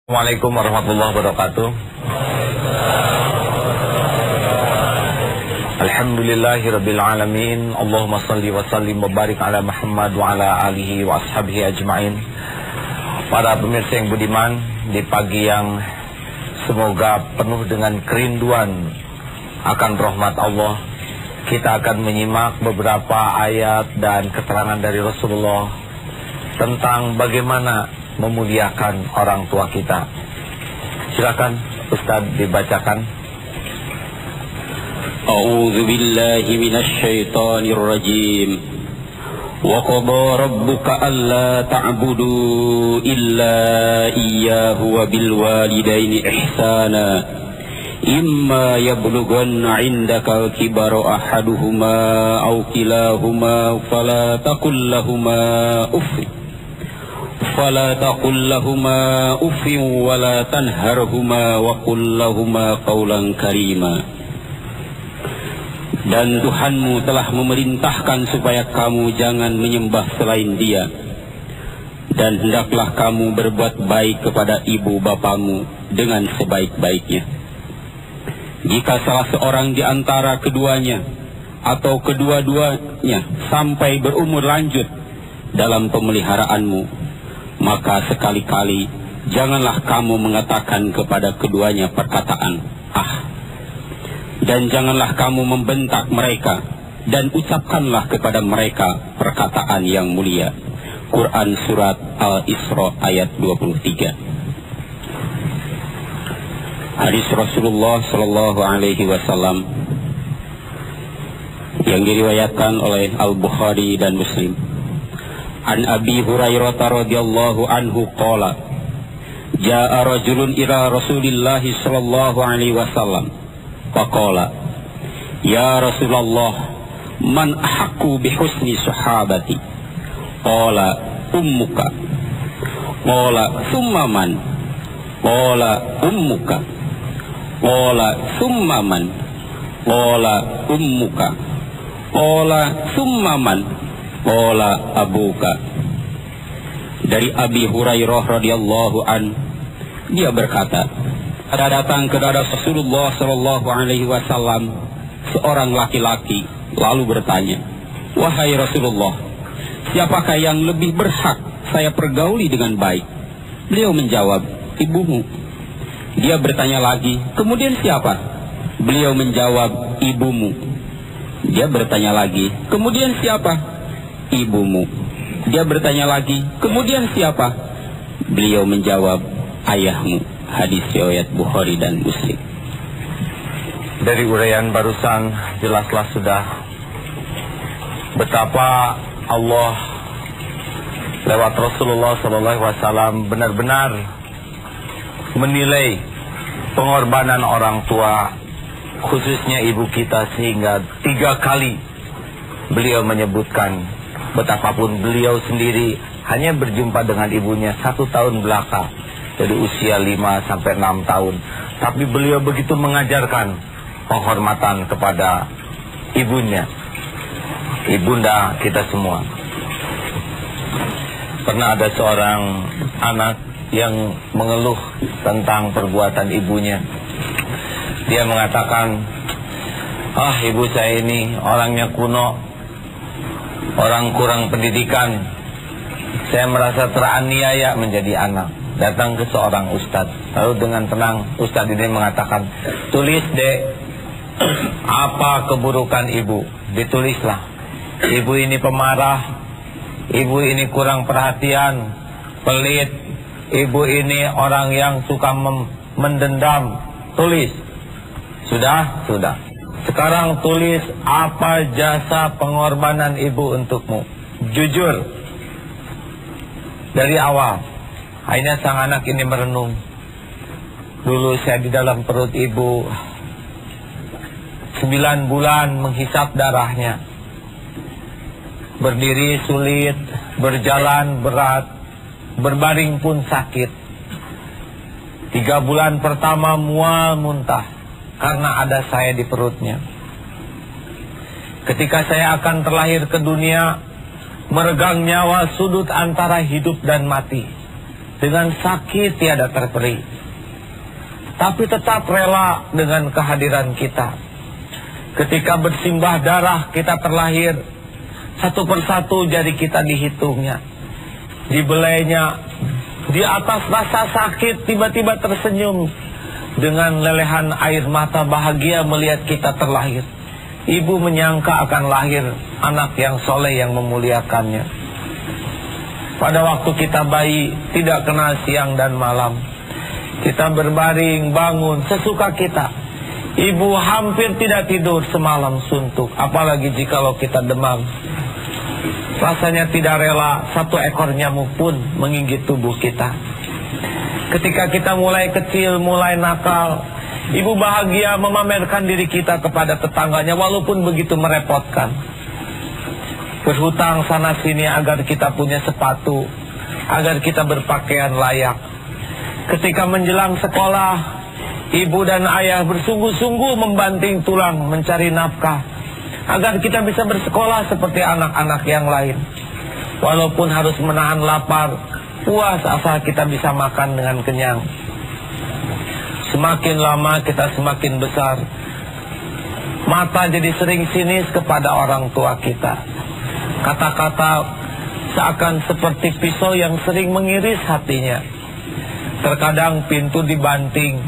Assalamualaikum warahmatullahi wabarakatuh. Alhamdulillahirabbil alamin. Allahumma shalli wa sallim wa barik ala Muhammad wa ala alihi wa ashabihi ajmain. Para pemirsa yang budiman, di pagi yang semoga penuh dengan kerinduan akan rahmat Allah, kita akan menyimak beberapa ayat dan keterangan dari Rasulullah tentang bagaimana memuliakan orang tua kita. Silakan Ustaz dibacakan. A'udzu billahi minasy syaithanir rajim. Wa qada rabbuka alla ta'budu illa iyyahu wa bil walidaini ihsana. Imma yablughanna 'indaka al-kibara ahaduhuma aw kilahuma fala taqul lahumā فلا تقل لهما أف ولا تنهرهما وقل لهما قولا كريما. Dan Tuhanmu telah memerintahkan supaya kamu jangan menyembah selain Dia, dan hendaklah kamu berbuat baik kepada ibu bapamu dengan sebaik-baiknya. Jika salah seorang di antara keduanya atau kedua-duanya sampai berumur lanjut dalam pemeliharaanmu, maka sekali-kali janganlah kamu mengatakan kepada keduanya perkataan dan janganlah kamu membentak mereka, dan ucapkanlah kepada mereka perkataan yang mulia. Quran Surat Al-Isra ayat 23. Hadis Rasulullah Sallallahu Alaihi Wasallam yang diriwayatkan oleh Al-Bukhari dan Muslim. An Abi Hurairah radhiyallahu anhu qala jaa rajulun ila Rasulillah sallallahu alaihi wasallam faqala ya Rasulullah man ahaqqu bi husni sahabati qala ummuka qala thumma man qala ummuka qala thumma man qala ummuka qala thumma man qala abuka. Dari Abi Hurairah radhiyallahu an, dia berkata, ada datang kepada Rasulullah sallallahu alaihi wasallam seorang laki-laki lalu bertanya, wahai Rasulullah, siapakah yang lebih berhak saya pergauli dengan baik? Beliau menjawab, ibumu. Dia bertanya lagi, kemudian siapa? Beliau menjawab, ibumu. Dia bertanya lagi, kemudian siapa? Ibumu. Dia bertanya lagi, kemudian siapa? Beliau menjawab, ayahmu. Hadis riwayat Bukhari dan Muslim. Dari uraian barusan jelaslah sudah betapa Allah lewat Rasulullah SAW benar-benar menilai pengorbanan orang tua, khususnya ibu kita, sehingga 3 kali beliau menyebutkan betapapun beliau sendiri hanya berjumpa dengan ibunya 1 tahun belaka, dari usia 5 sampai 6 tahun. Tapi beliau begitu mengajarkan penghormatan kepada ibunya, ibunda kita semua. Pernah ada seorang anak yang mengeluh tentang perbuatan ibunya. Dia mengatakan, ibu saya ini orangnya kuno, orang kurang pendidikan. Saya merasa teraniaya menjadi anak. Datang ke seorang ustadz, lalu dengan tenang ustadz ini mengatakan, tulis dek, apa keburukan ibu, ditulislah. Ibu ini pemarah, ibu ini kurang perhatian, pelit, ibu ini orang yang suka mendendam. Tulis. Sudah. Sekarang tulis apa jasa pengorbanan ibu untukmu. Jujur. Dari awal. Akhirnya sang anak ini merenung. Dulu saya di dalam perut ibu 9 bulan menghisap darahnya. Berdiri sulit, berjalan berat, berbaring pun sakit. 3 bulan pertama mual muntah karena ada saya di perutnya. Ketika saya akan terlahir ke dunia, meregang nyawa sudut antara hidup dan mati. dengan sakit tiada terperi, tapi tetap rela dengan kehadiran kita. Ketika bersimbah darah kita terlahir, satu persatu jari kita dihitungnya, dibelainya. Di atas rasa sakit tiba-tiba tersenyum dengan lelehan air mata bahagia melihat kita terlahir. Ibu menyangka akan lahir anak yang soleh yang memuliakannya. Pada waktu kita bayi tidak kenal siang dan malam. Kita berbaring bangun sesuka kita. Ibu hampir tidak tidur semalam suntuk, apalagi jikalau kita demam. Rasanya tidak rela satu ekor nyamuk pun menggigit tubuh kita. Ketika kita mulai kecil, mulai nakal, ibu bahagia memamerkan diri kita kepada tetangganya walaupun begitu merepotkan. Berhutang sana sini agar kita punya sepatu, agar kita berpakaian layak. Ketika menjelang sekolah, ibu dan ayah bersungguh-sungguh membanting tulang mencari nafkah agar kita bisa bersekolah seperti anak-anak yang lain. Walaupun harus menahan lapar, puas asal kita bisa makan dengan kenyang. Semakin lama kita semakin besar. Mata jadi sering sinis kepada orang tua kita. Kata-kata seakan seperti pisau yang sering mengiris hatinya. Terkadang pintu dibanting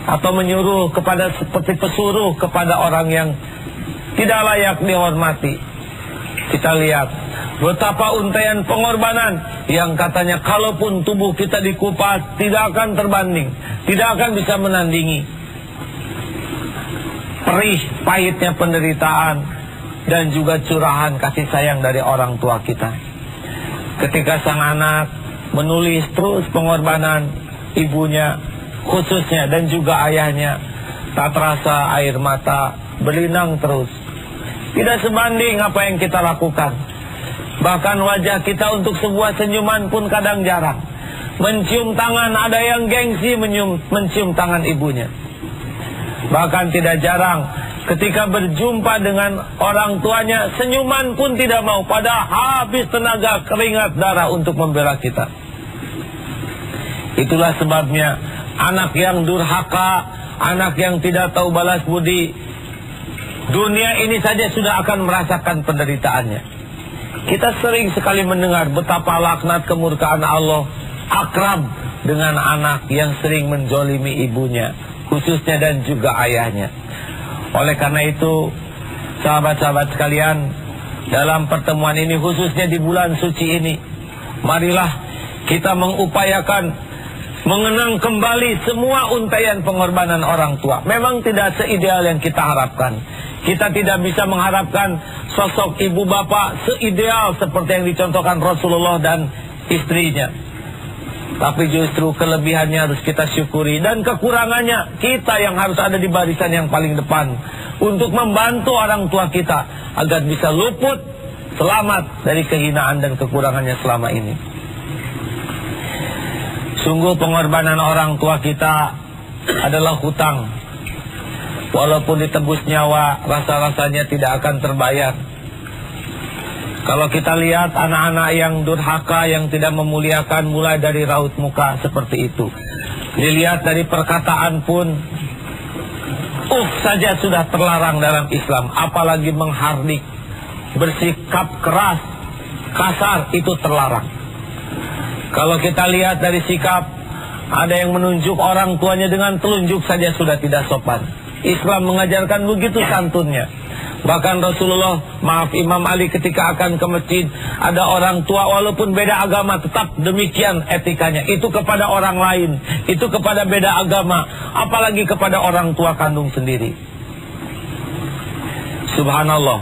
atau menyuruh kepada seperti pesuruh kepada orang yang tidak layak dihormati. Kita lihat betapa untaian pengorbanan yang katanya kalaupun tubuh kita dikupas tidak akan terbanding, tidak akan bisa menandingi perih pahitnya penderitaan dan juga curahan kasih sayang dari orang tua kita. Ketika sang anak menulis terus pengorbanan ibunya khususnya dan juga ayahnya, tak terasa air mata berlinang terus. Tidak sebanding apa yang kita lakukan. Bahkan wajah kita untuk sebuah senyuman pun kadang jarang. Mencium tangan, ada yang gengsi mencium tangan ibunya. Bahkan tidak jarang ketika berjumpa dengan orang tuanya, senyuman pun tidak mau, padahal habis tenaga keringat darah untuk membela kita. Itulah sebabnya anak yang durhaka, anak yang tidak tahu balas budi, dunia ini saja sudah akan merasakan penderitaannya. Kita sering sekali mendengar betapa laknat kemurkaan Allah akrab dengan anak yang sering menzolimi ibunya, khususnya dan juga ayahnya. Oleh karena itu, sahabat-sahabat sekalian, dalam pertemuan ini khususnya di bulan suci ini, marilah kita mengupayakan mengenang kembali semua untaian pengorbanan orang tua. Memang tidak seideal yang kita harapkan. Kita tidak bisa mengharapkan sosok ibu bapak seideal seperti yang dicontohkan Rasulullah dan istrinya. Tapi justru kelebihannya harus kita syukuri, dan kekurangannya kita yang harus ada di barisan yang paling depan untuk membantu orang tua kita agar bisa luput, selamat dari kehinaan dan kekurangannya selama ini. Sungguh pengorbanan orang tua kita adalah hutang. Walaupun ditebus nyawa, rasa-rasanya tidak akan terbayar. Kalau kita lihat anak-anak yang durhaka, yang tidak memuliakan, mulai dari raut muka seperti itu. Dilihat dari perkataan pun, saja sudah terlarang dalam Islam. Apalagi menghardik, bersikap keras, kasar, itu terlarang. Kalau kita lihat dari sikap, ada yang menunjuk orang tuanya dengan telunjuk saja sudah tidak sopan. Islam mengajarkan begitu santunnya. Bahkan Rasulullah, Imam Ali ketika akan ke masjid, ada orang tua walaupun beda agama tetap demikian etikanya. Itu kepada orang lain, itu kepada beda agama, apalagi kepada orang tua kandung sendiri. Subhanallah.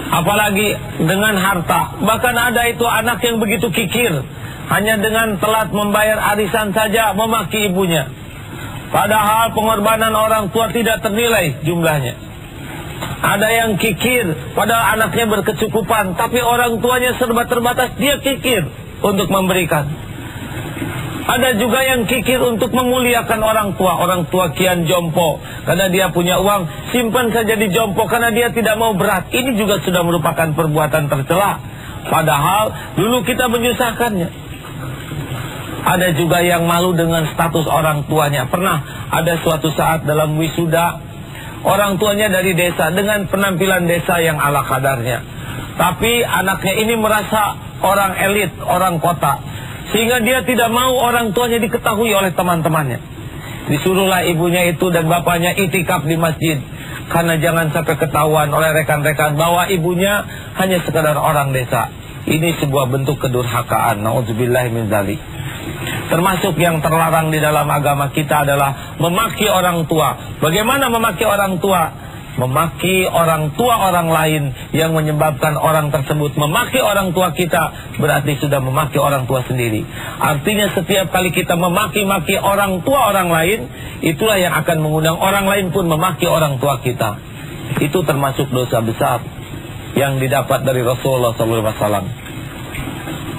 Apalagi dengan harta. Bahkan ada itu anak yang begitu kikir, hanya dengan telat membayar arisan saja memaki ibunya. Padahal pengorbanan orang tua tidak ternilai jumlahnya. Ada yang kikir, padahal anaknya berkecukupan, tapi orang tuanya serba terbatas, dia kikir untuk memberikan. Ada juga yang kikir untuk memuliakan orang tua kian jompo, karena dia punya uang, simpan saja di jompo karena dia tidak mau berat. Ini juga sudah merupakan perbuatan tercela. Padahal dulu kita menyusahkannya. Ada juga yang malu dengan status orang tuanya. Pernah ada suatu saat dalam wisuda, orang tuanya dari desa dengan penampilan desa yang ala kadarnya. Tapi anaknya ini merasa orang elit, orang kota, sehingga dia tidak mau orang tuanya diketahui oleh teman-temannya. Disuruhlah ibunya itu dan bapaknya itikaf di masjid, karena jangan sampai ketahuan oleh rekan-rekan bahwa ibunya hanya sekadar orang desa. Ini sebuah bentuk kedurhakaan. Na'udzubillahi min dzalik. Termasuk yang terlarang di dalam agama kita adalah memaki orang tua. Bagaimana memaki orang tua? Memaki orang tua orang lain yang menyebabkan orang tersebut memaki orang tua kita, berarti sudah memaki orang tua sendiri. Artinya setiap kali kita memaki-maki orang tua orang lain, itulah yang akan mengundang orang lain pun memaki orang tua kita. Itu termasuk dosa besar yang didapat dari Rasulullah SAW.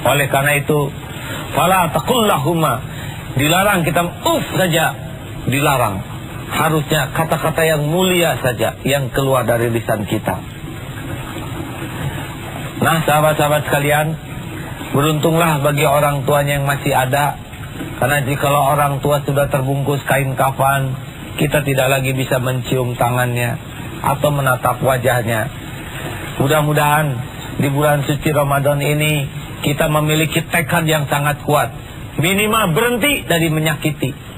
Oleh karena itu, fala taqul lahuma, dilarang kita saja, dilarang. Harusnya kata-kata yang mulia saja yang keluar dari lisan kita. Nah, sahabat-sahabat sekalian, beruntunglah bagi orang tuanya yang masih ada. Karena jikalau orang tua sudah terbungkus kain kafan, kita tidak lagi bisa mencium tangannya atau menatap wajahnya. Mudah-mudahan di bulan suci Ramadan ini kita memiliki tekad yang sangat kuat. Minimal berhenti dari menyakiti.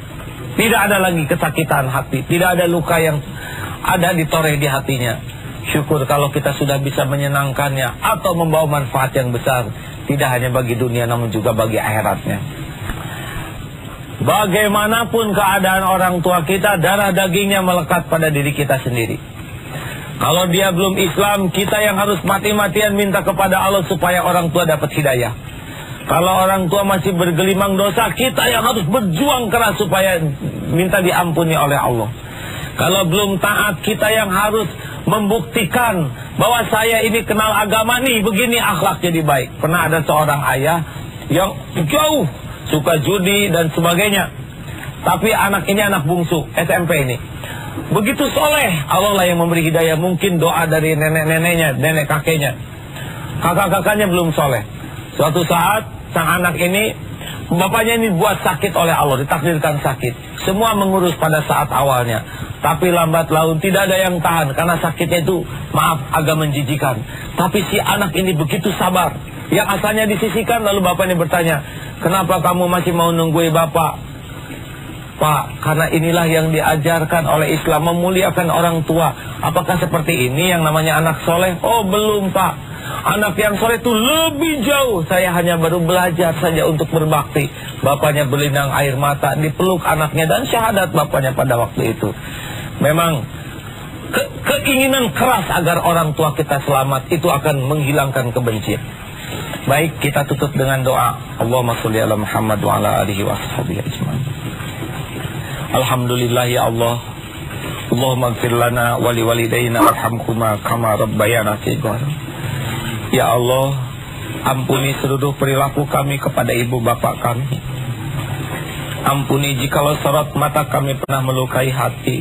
Tidak ada lagi kesakitan hati, tidak ada luka yang ada ditoreh di hatinya. Syukur kalau kita sudah bisa menyenangkannya atau membawa manfaat yang besar, tidak hanya bagi dunia namun juga bagi akhiratnya. Bagaimanapun keadaan orang tua kita, darah dagingnya melekat pada diri kita sendiri. Kalau dia belum Islam, kita yang harus mati-matian minta kepada Allah supaya orang tua dapat hidayah. Kalau orang tua masih bergelimang dosa, kita yang harus berjuang keras supaya minta diampuni oleh Allah. Kalau belum taat, kita yang harus membuktikan bahwa saya ini kenal agama nih, begini akhlak jadi baik. Pernah ada seorang ayah yang jauh suka judi dan sebagainya, tapi anak ini anak bungsu SMP ini begitu soleh. Allah lah yang memberi hidayah. Mungkin doa dari nenek-neneknya, nenek kakeknya, kakak-kakaknya belum soleh. Suatu saat sang anak ini, bapaknya ini buat sakit oleh Allah, ditakdirkan sakit. Semua mengurus pada saat awalnya, tapi lambat laun tidak ada yang tahan karena sakitnya itu, maaf, agak menjijikan. Tapi si anak ini begitu sabar. Yang asalnya disisihkan, lalu bapaknya bertanya, kenapa kamu masih mau nungguin bapak? Pak, karena inilah yang diajarkan oleh Islam, memuliakan orang tua. Apakah seperti ini yang namanya anak soleh? Oh belum, Pak. Anak yang soleh itu lebih jauh. Saya hanya baru belajar saja untuk berbakti. Bapaknya berlinang air mata, dipeluk anaknya dan syahadat bapaknya pada waktu itu. Memang keinginan keras agar orang tua kita selamat itu akan menghilangkan kebencian. Baik, kita tutup dengan doa. Allahumma sholli ala Muhammad wa ala alihi wa sahbihi ajma'in. Alhamdulillah ya Allah. Allahumma ighfir lana wa li walidayna warhamhuma kama rabbayana shighara. Ya Allah, ampuni seluruh perilaku kami kepada ibu bapak kami. Ampuni jikalau sorot mata kami pernah melukai hati.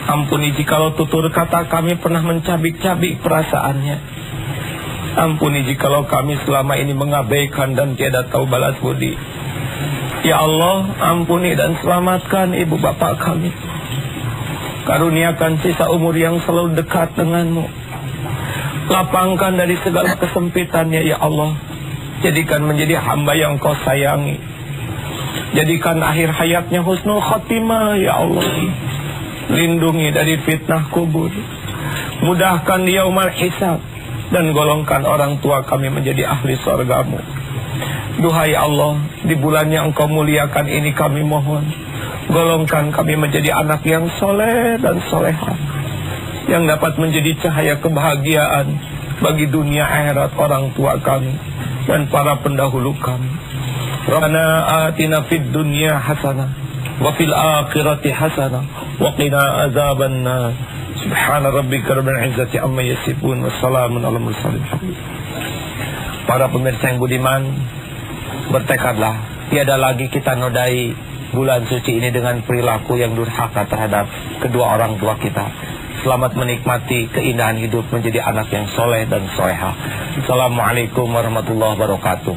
Ampuni jikalau tutur kata kami pernah mencabik-cabik perasaannya. Ampuni jikalau kami selama ini mengabaikan dan tiada tahu balas budi. Ya Allah, ampuni dan selamatkan ibu bapak kami. Karuniakan sisa umur yang selalu dekat denganmu. Lapangkan dari segala kesempitannya ya Allah. Jadikan menjadi hamba yang kau sayangi. Jadikan akhir hayatnya husnul khatimah ya Allah. Lindungi dari fitnah kubur. Mudahkan yaumal hisab. Dan golongkan orang tua kami menjadi ahli surgamu. Duhai Allah, di bulan yang engkau muliakan ini kami mohon, golongkan kami menjadi anak yang soleh dan solehah, yang dapat menjadi cahaya kebahagiaan bagi dunia akhirat orang tua kami dan para pendahulu kami. Rabbana atina fid dunya hasanah wa fil akhirati hasanah wa qina azabannar. Subhana rabbika rabbil izzati amma yasifun wa salamun alal mursalin. Para pemirsa yang budiman, bertekadlah tiada lagi kita nodai bulan suci ini dengan perilaku yang durhaka terhadap kedua orang tua kita. Selamat menikmati keindahan hidup menjadi anak yang soleh dan solehah. Assalamualaikum warahmatullahi wabarakatuh.